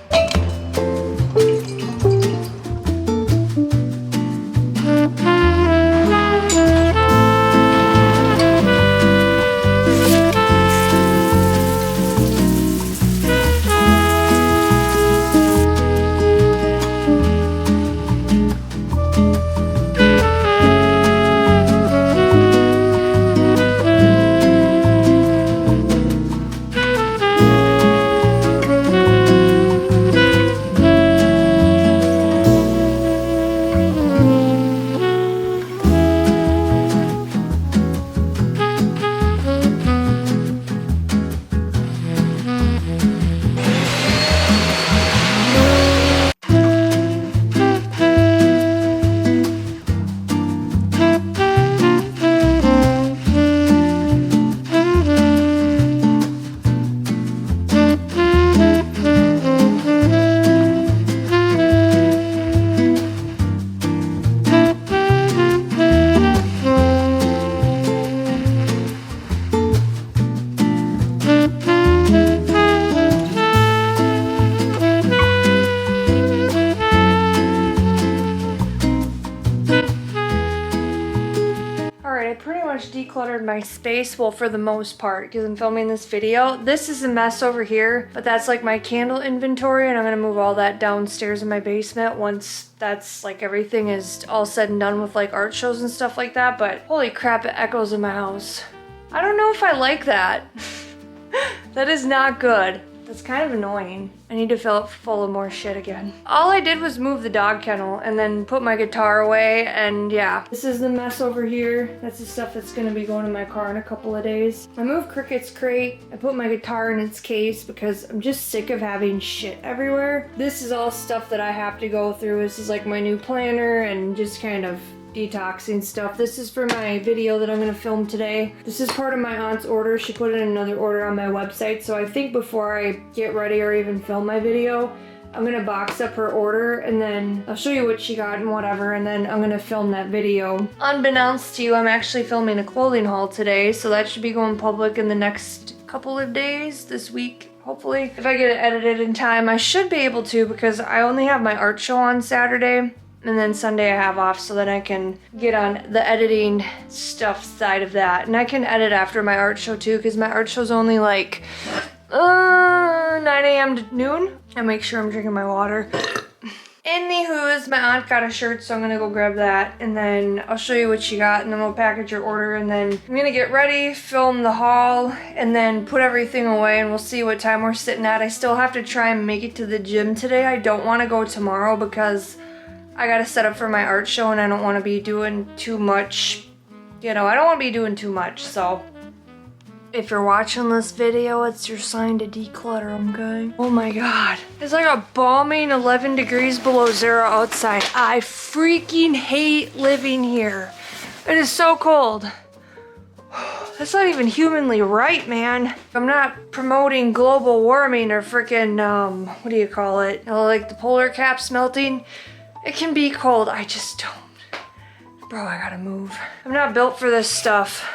decluttered my space, well, for the most part, because I'm filming this video. This is a mess over here, but that's like my candle inventory, and I'm gonna move all that downstairs in my basement once that's like everything is all said and done with like art shows and stuff like that. But holy crap, it echoes in my house. I don't know if I like that. That is not good. That's kind of annoying. I need to fill it full of more shit again. All I did was move the dog kennel and then put my guitar away, and yeah. This is the mess over here. That's the stuff that's gonna be going in my car in a couple of days. I moved Cricket's crate. I put my guitar in its case because I'm just sick of having shit everywhere. This is all stuff that I have to go through. This is like my new planner and just kind of detoxing stuff. This is for my video that I'm gonna film today. This is part of my aunt's order. She put in another order on my website, so I think before I get ready or even film my video, I'm gonna box up her order and then I'll show you what she got and whatever, and then I'm gonna film that video. Unbeknownst to you, I'm actually filming a clothing haul today, so that should be going public in the next couple of days, this week. Hopefully. If I get it edited in time, I should be able to, because I only have my art show on Saturday. And then Sunday I have off, so then I can get on the editing stuff side of that. And I can edit after my art show too, because my art show's only like 9 a.m. to noon. I make sure I'm drinking my water. Anywho's, my aunt got a shirt, so I'm gonna go grab that. And then I'll show you what she got, and then we'll package your order. And then I'm gonna get ready, film the haul, and then put everything away, and we'll see what time we're sitting at. I still have to try and make it to the gym today. I don't want to go tomorrow because I gotta set up for my art show, and I don't want to be doing too much. You know, I don't want to be doing too much, so if you're watching this video, it's your sign to declutter, okay? Oh my god. It's like a balmy 11 degrees below zero outside. I freaking hate living here. It is so cold. That's not even humanly right, man. I'm not promoting global warming or freaking, what do you call it? You know, like the polar caps melting. It can be cold, I just don't. Bro, I gotta move. I'm not built for this stuff.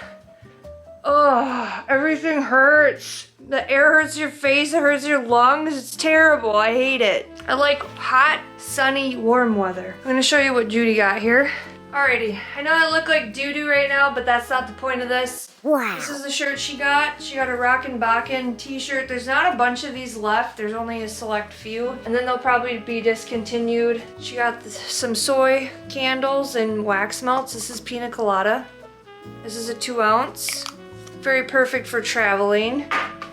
Oh, everything hurts. The air hurts your face, it hurts your lungs. It's terrible, I hate it. I like hot, sunny, warm weather. I'm gonna show you what Judy got here. Alrighty, I know I look like doo-doo right now, but that's not the point of this. Wow. This is the shirt she got. She got a Rockin' Bakken t-shirt. There's not a bunch of these left. There's only a select few. And then they'll probably be discontinued. She got some soy candles and wax melts. This is pina colada. This is a 2-ounce. Very perfect for traveling.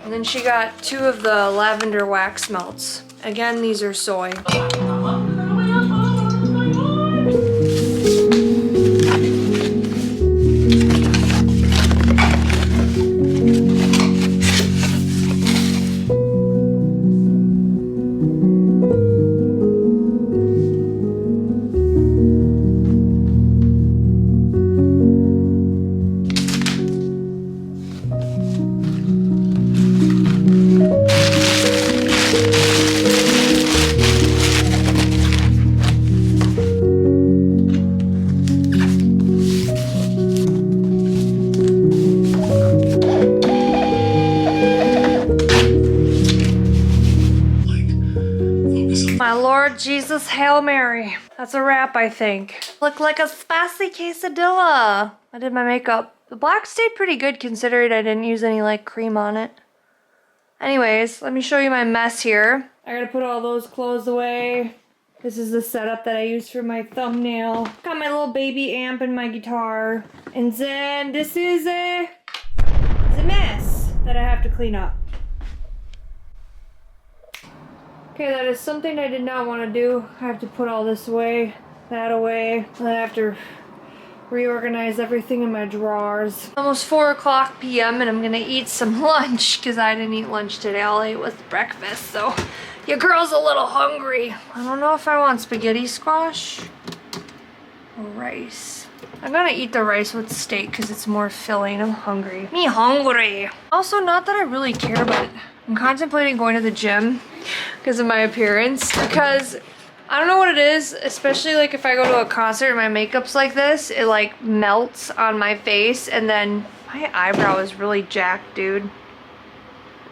And then she got 2 of the lavender wax melts. Again, these are soy. My Lord Jesus, Hail Mary. That's a wrap, I think. Look like a spicy quesadilla. I did my makeup. The black stayed pretty good considering I didn't use any like cream on it. Anyways, let me show you my mess here. I gotta put all those clothes away. This is the setup that I use for my thumbnail. Got my little baby amp and my guitar. And then this is a mess that I have to clean up. Okay, that is something I did not want to do. I have to put all this away, that away, and I have to reorganize everything in my drawers. Almost 4 o'clock p.m. and I'm gonna eat some lunch because I didn't eat lunch today. All I ate was breakfast, so your girl's a little hungry. I don't know if I want spaghetti squash or rice. I'm gonna eat the rice with steak because it's more filling. I'm hungry. Me hungry. Also, not that I really care, but I'm contemplating going to the gym because of my appearance, because I don't know what it is, especially like if I go to a concert and my makeup's like this, it like melts on my face, and then my eyebrow is really jacked, dude.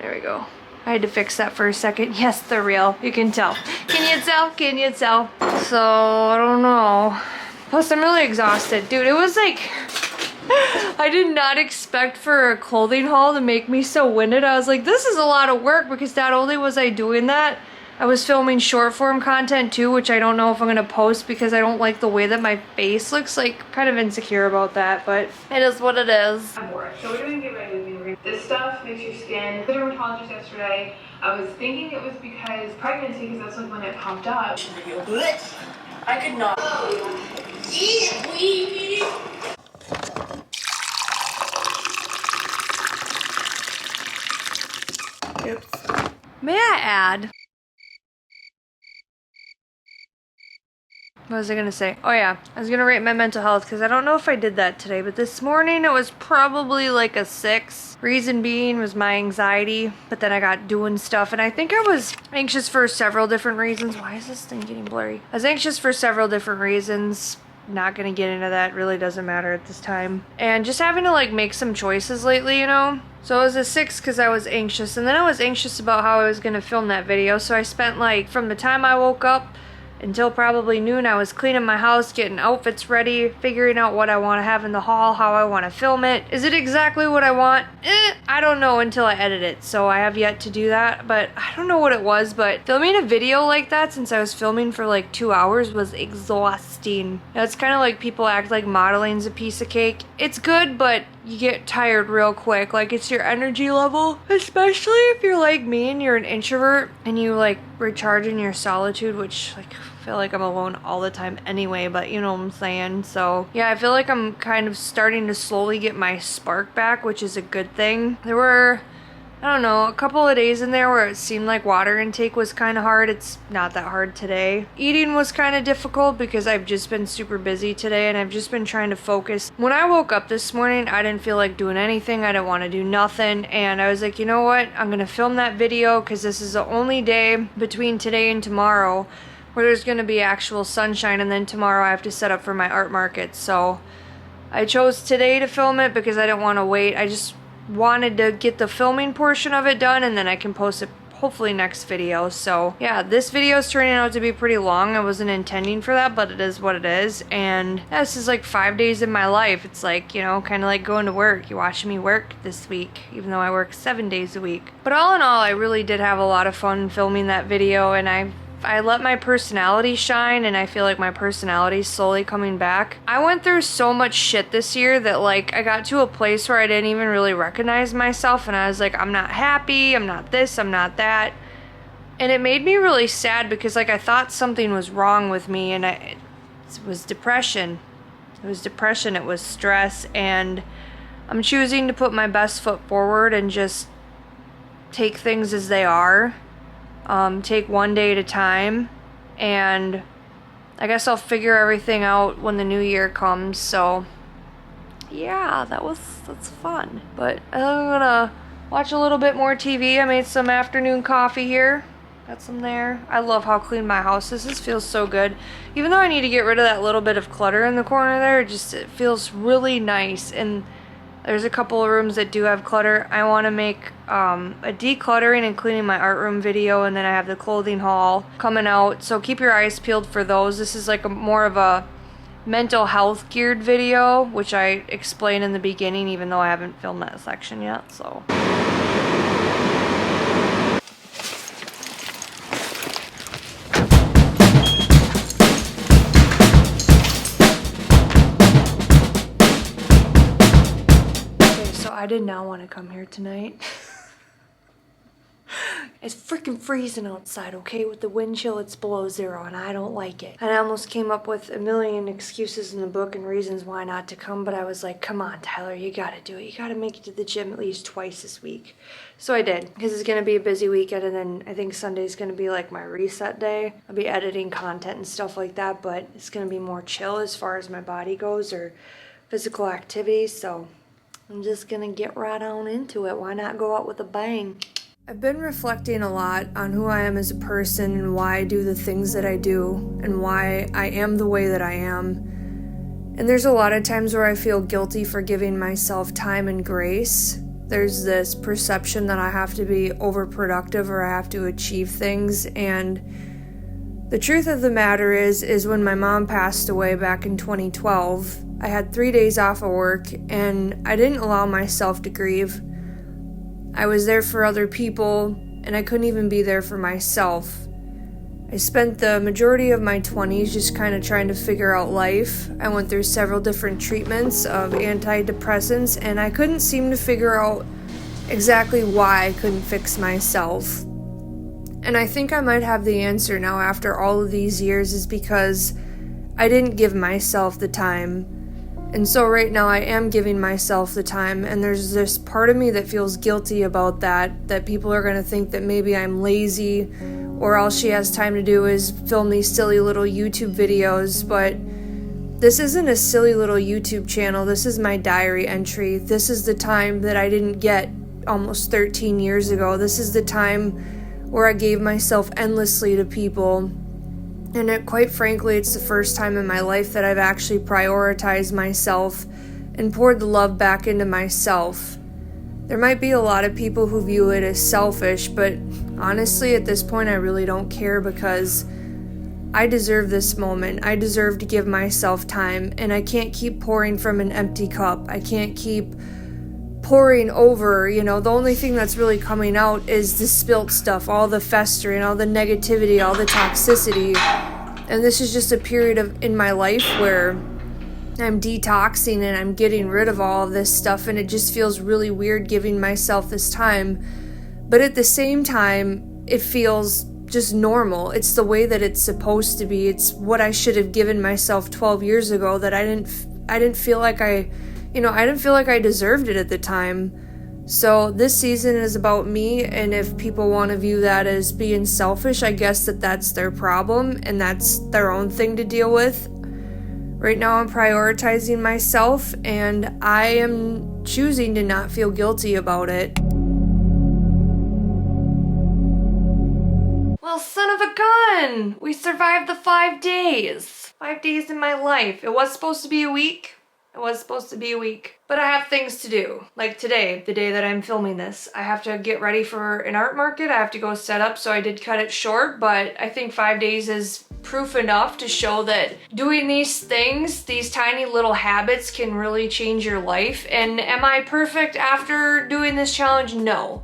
There we go. I had to fix that for a second. Yes, they're real. You can tell. Can you tell? Can you tell? So, I don't know. Plus, I'm really exhausted. Dude, it was like I did not expect for a clothing haul to make me so winded. I was like, this is a lot of work, because not only was I doing that, I was filming short form content too, which I don't know if I'm gonna post because I don't like the way that my face looks. Like, kind of insecure about that, but it is what it is. So we're doing Get Ready With Me. This stuff makes your skin. The dermatologist yesterday, I was thinking it was because pregnancy, because that's like when it popped up. I could not. Oops. May I add? What was I gonna say? Oh yeah, I was gonna rate my mental health because I don't know if I did that today, but this morning it was probably like a 6. Reason being was my anxiety, but then I got doing stuff, and I think I was anxious for several different reasons. Why is this thing getting blurry? I was anxious for several different reasons. Not gonna get into that, really doesn't matter at this time. And just having to like make some choices lately, you know? So it was a 6 because I was anxious, and then I was anxious about how I was gonna film that video, so I spent like, from the time I woke up until probably noon, I was cleaning my house, getting outfits ready, figuring out what I want to have in the haul, how I want to film it. Is it exactly what I want? I don't know until I edit it, so I have yet to do that, but I don't know what it was, but filming a video like that, since I was filming for like 2 hours, was exhausting. It's kind of like people act like modeling's a piece of cake. It's good, but you get tired real quick. Like, it's your energy level, especially if you're like me and you're an introvert and you like recharge in your solitude, which like I feel like I'm alone all the time anyway, but you know what I'm saying. So yeah, I feel like I'm kind of starting to slowly get my spark back, which is a good thing. There were, I don't know, a couple of days in there where it seemed like water intake was kind of hard. It's not that hard today. Eating was kind of difficult because I've just been super busy today and I've just been trying to focus. When I woke up this morning, I didn't feel like doing anything. I didn't want to do nothing. And I was like, you know what? I'm going to film that video because this is the only day between today and tomorrow where there's going to be actual sunshine. And then tomorrow I have to set up for my art market. So I chose today to film it because I didn't want to wait. I just wanted to get the filming portion of it done, and then I can post it hopefully next video. So yeah, this video is turning out to be pretty long. I wasn't intending for that, but it is what it is. And yeah, this is like 5 days in my life. It's like, you know, kind of like going to work. You're watching me work this week, even though I work 7 days a week. But all in all, I really did have a lot of fun filming that video, and I let my personality shine, and I feel like my personality is slowly coming back. I went through so much shit this year that like I got to a place where I didn't even really recognize myself, and I was like, I'm not happy, I'm not this, I'm not that. And it made me really sad because like I thought something was wrong with me, and it was depression. It was depression, it was stress, and I'm choosing to put my best foot forward and just take things as they are. Take one day at a time, and I guess I'll figure everything out when the new year comes. So yeah, that's fun. But I'm gonna watch a little bit more TV. I made some afternoon coffee here. Got some there. I love how clean my house is. This feels so good. Even though I need to get rid of that little bit of clutter in the corner there, it feels really nice. And there's a couple of rooms that do have clutter. I want to make a decluttering and cleaning my art room video, and then I have the clothing haul coming out. So keep your eyes peeled for those. This is like more of a mental health geared video, which I explained in the beginning, even though I haven't filmed that section yet. So I did not want to come here tonight. It's freaking freezing outside, okay? With the wind chill, it's below 0, and I don't like it. And I almost came up with a million excuses in the book and reasons why not to come, but I was like, come on, Tyler, you gotta do it. You gotta make it to the gym at least twice this week. So I did, because it's gonna be a busy weekend, and then I think Sunday's gonna be like my reset day. I'll be editing content and stuff like that, but it's gonna be more chill as far as my body goes, or physical activities, so I'm just gonna get right on into it. Why not go out with a bang? I've been reflecting a lot on who I am as a person and why I do the things that I do and why I am the way that I am. And there's a lot of times where I feel guilty for giving myself time and grace. There's this perception that I have to be overproductive or I have to achieve things, and the truth of the matter is when my mom passed away back in 2012, I had 3 days off of work, and I didn't allow myself to grieve. I was there for other people, and I couldn't even be there for myself. I spent the majority of my 20s just kind of trying to figure out life. I went through several different treatments of antidepressants, and I couldn't seem to figure out exactly why I couldn't fix myself. And I think I might have the answer now after all of these years, is because I didn't give myself the time. And so right now I am giving myself the time, and there's this part of me that feels guilty about that people are going to think that maybe I'm lazy, or all she has time to do is film these silly little YouTube videos. But this isn't a silly little YouTube channel. This is my diary entry. This is the time that I didn't get almost 13 years ago. This is the time where I gave myself endlessly to people. And quite frankly, it's the first time in my life that I've actually prioritized myself and poured the love back into myself. There might be a lot of people who view it as selfish, but honestly, at this point, I really don't care, because I deserve this moment. I deserve to give myself time, and I can't keep pouring from an empty cup. I can't keep pouring over. The only thing that's really coming out is the spilt stuff, all the festering, all the negativity, all the toxicity. And this is just a period in my life where I'm detoxing and I'm getting rid of all of this stuff, and it just feels really weird giving myself this time. But at the same time, it feels just normal. It's the way that it's supposed to be. It's what I should have given myself 12 years ago that I didn't feel like I didn't feel like I deserved it at the time. So this season is about me, and if people want to view that as being selfish, I guess that's their problem, and that's their own thing to deal with. Right now I'm prioritizing myself, and I am choosing to not feel guilty about it. Well, son of a gun! We survived the 5 days. 5 days in my life. It was supposed to be a week. But I have things to do. Like today, the day that I'm filming this. I have to get ready for an art market. I have to go set up, so I did cut it short, but I think 5 days is proof enough to show that doing these things, these tiny little habits, can really change your life. And am I perfect after doing this challenge? No.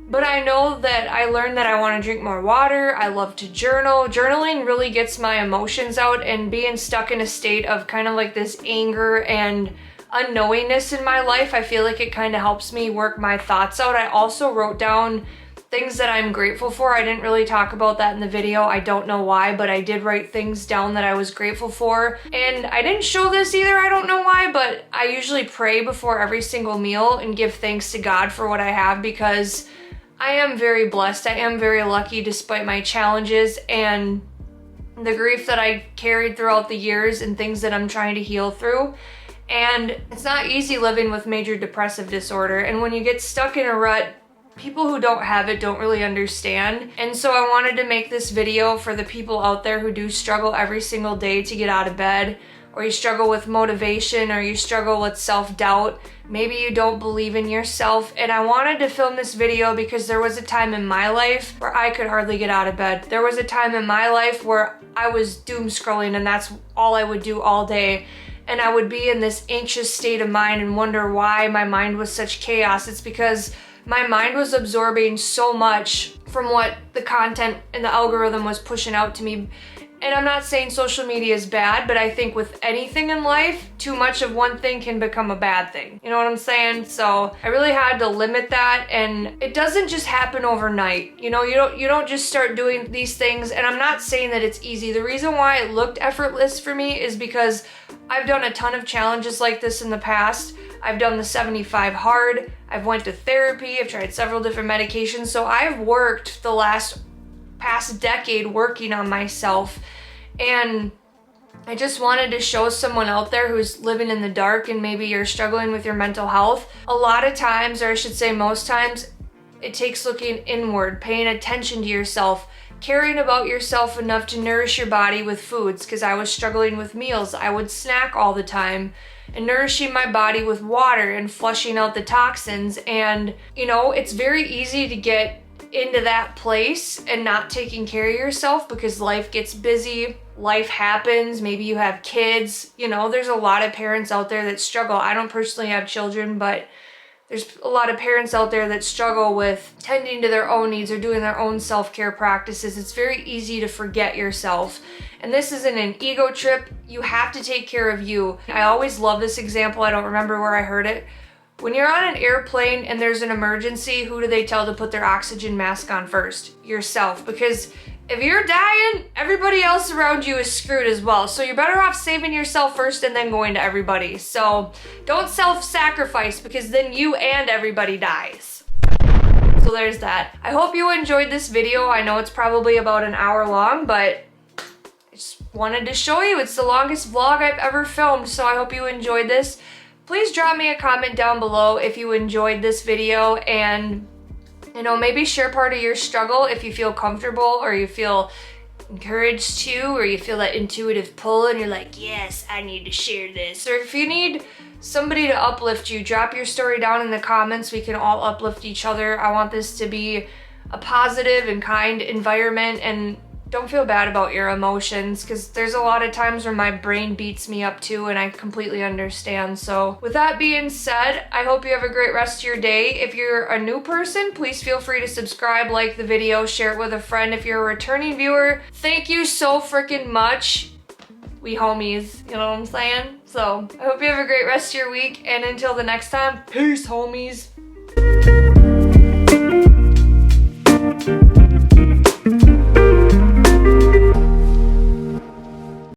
But I know that I learned that I want to drink more water. I love to journal. Journaling really gets my emotions out, and being stuck in a state of kind of like this anger and unknowingness in my life, I feel like it kind of helps me work my thoughts out. I also wrote down things that I'm grateful for. I didn't really talk about that in the video. I don't know why, but I did write things down that I was grateful for. And I didn't show this either, I don't know why, but I usually pray before every single meal and give thanks to God for what I have, because I am very blessed. I am very lucky despite my challenges and the grief that I carried throughout the years and things that I'm trying to heal through. And it's not easy living with major depressive disorder. And when you get stuck in a rut, people who don't have it don't really understand. And so I wanted to make this video for the people out there who do struggle every single day to get out of bed, or you struggle with motivation, or you struggle with self-doubt. Maybe you don't believe in yourself. And I wanted to film this video because there was a time in my life where I could hardly get out of bed. There was a time in my life where I was doom scrolling, and that's all I would do all day. And I would be in this anxious state of mind and wonder why my mind was such chaos. It's because my mind was absorbing so much from what the content and the algorithm was pushing out to me. And I'm not saying social media is bad, but I think with anything in life, too much of one thing can become a bad thing. You know what I'm saying? So I really had to limit that, and it doesn't just happen overnight. You don't just start doing these things, and I'm not saying that it's easy. The reason why it looked effortless for me is because I've done a ton of challenges like this in the past. I've done the 75 hard, I've went to therapy, I've tried several different medications, so I've worked the past decade working on myself. And I just wanted to show someone out there who's living in the dark and maybe you're struggling with your mental health. A lot of times, or I should say most times, it takes looking inward, paying attention to yourself, caring about yourself enough to nourish your body with foods, because I was struggling with meals. I would snack all the time, and nourishing my body with water and flushing out the toxins. And it's very easy to get into that place and not taking care of yourself because life gets busy, life happens, maybe you have kids, you know, there's a lot of parents out there that struggle. I don't personally have children, but there's a lot of parents out there that struggle with tending to their own needs or doing their own self-care practices. It's very easy to forget yourself. And this isn't an ego trip. You have to take care of you. I always love this example. I don't remember where I heard it. When you're on an airplane and there's an emergency, who do they tell to put their oxygen mask on first? Yourself. Because if you're dying, everybody else around you is screwed as well. So you're better off saving yourself first and then going to everybody. So don't self-sacrifice because then you and everybody dies. So there's that. I hope you enjoyed this video. I know it's probably about an hour long, but I just wanted to show you. It's the longest vlog I've ever filmed, so I hope you enjoyed this. Please drop me a comment down below if you enjoyed this video, and you know, maybe share part of your struggle if you feel comfortable or you feel encouraged to, or you feel that intuitive pull and you're like, yes, I need to share this. Or if you need somebody to uplift you, drop your story down in the comments. We can all uplift each other. I want this to be a positive and kind environment, and don't feel bad about your emotions because there's a lot of times where my brain beats me up too, and I completely understand. So with that being said, I hope you have a great rest of your day. If you're a new person, please feel free to subscribe, like the video, share it with a friend. If you're a returning viewer, thank you so freaking much. We homies, you know what I'm saying? So I hope you have a great rest of your week, and until the next time, peace homies.